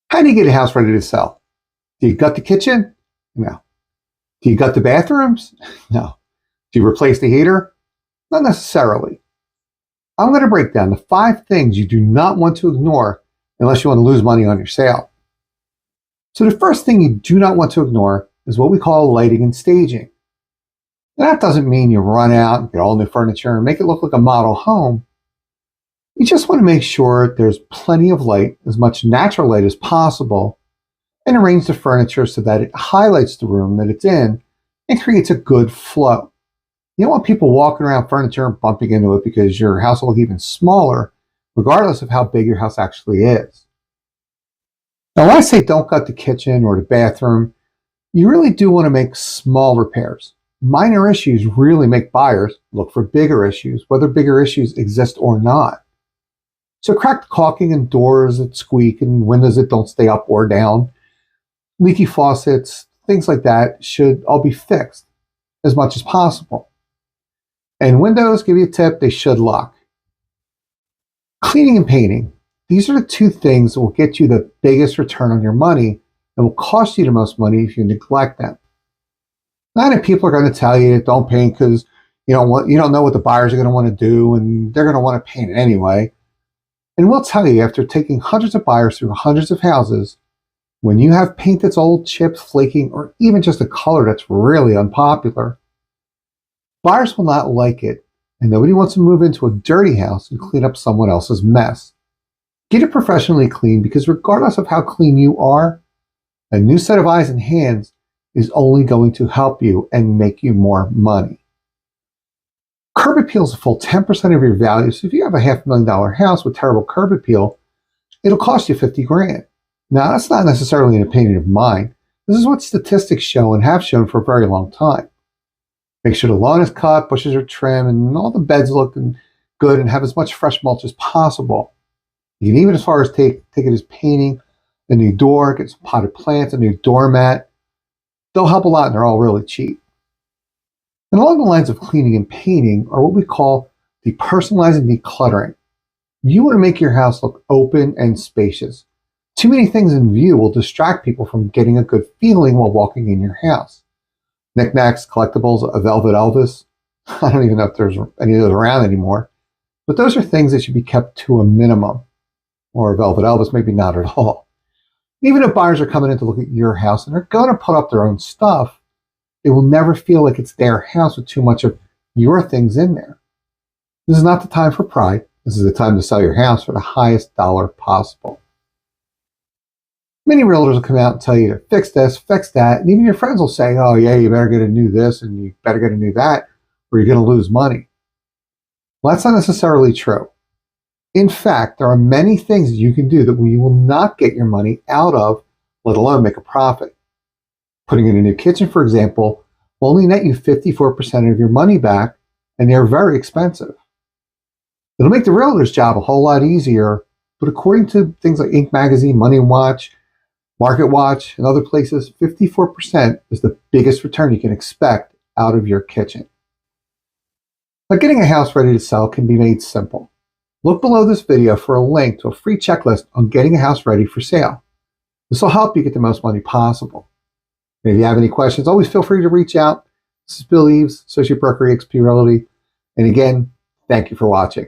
How do you get a house ready to sell? Do you gut the kitchen? No. Do you gut the bathrooms? No. Do you replace the heater? Not necessarily. I'm going to break down the 5 things you do not want to ignore unless you want to lose money on your sale. So the first thing you do not want to ignore is what we call lighting and staging. Now, that doesn't mean you run out and get all new furniture and make it look like a model home. You just want to make sure there's plenty of light, as much natural light as possible, and arrange the furniture so that it highlights the room that it's in and creates a good flow. You don't want people walking around furniture and bumping into it because your house will look even smaller, regardless of how big your house actually is. Now, when I say don't gut the kitchen or the bathroom, you really do want to make small repairs. Minor issues really make buyers look for bigger issues, whether bigger issues exist or not. So cracked caulking and doors that squeak and windows that don't stay up or down, leaky faucets, things like that should all be fixed as much as possible. And windows, give you a tip, they should lock. Cleaning and painting. These are the 2 things that will get you the biggest return on your money and will cost you the most money if you neglect them. Not that people are going to tell you don't paint because you don't know what the buyers are going to want to do and they're going to want to paint it anyway. And we'll tell you, after taking hundreds of buyers through hundreds of houses, when you have paint that's old, chipped, flaking, or even just a color that's really unpopular, buyers will not like it, and nobody wants to move into a dirty house and clean up someone else's mess. Get it professionally clean because regardless of how clean you are, a new set of eyes and hands is only going to help you and make you more money. Curb appeal is a full 10% of your value, so if you have a $500,000 house with terrible curb appeal, it'll cost you $50,000. Now, that's not necessarily an opinion of mine. This is what statistics show and have shown for a very long time. Make sure the lawn is cut, bushes are trimmed, and all the beds look good and have as much fresh mulch as possible. You can even as far as take it as painting a new door, get some potted plants, a new doormat. They'll help a lot and they're all really cheap. And along the lines of cleaning and painting are what we call depersonalizing and decluttering. You want to make your house look open and spacious. Too many things in view will distract people from getting a good feeling while walking in your house. Knickknacks, collectibles, a velvet Elvis. I don't even know if there's any of those around anymore. But those are things that should be kept to a minimum. Or a velvet Elvis, maybe not at all. Even if buyers are coming in to look at your house and they're going to put up their own stuff, they will never feel like it's their house with too much of your things in there. This is not the time for pride. This is the time to sell your house for the highest dollar possible. Many realtors will come out and tell you to fix this, fix that, and even your friends will say, oh yeah, you better get a new this and you better get a new that, or you're going to lose money. Well, that's not necessarily true. In fact, there are many things that you can do that you will not get your money out of, let alone make a profit. Putting in a new kitchen, for example, will only net you 54% of your money back, and they're very expensive. It'll make the realtor's job a whole lot easier, but according to things like Inc. Magazine, Money Watch, Market Watch, and other places, 54% is the biggest return you can expect out of your kitchen. Now, getting a house ready to sell can be made simple. Look below this video for a link to a free checklist on getting a house ready for sale. This will help you get the most money possible. And if you have any questions, always feel free to reach out. This is Bill Eaves, Associate Broker, eXp Realty. And again, thank you for watching.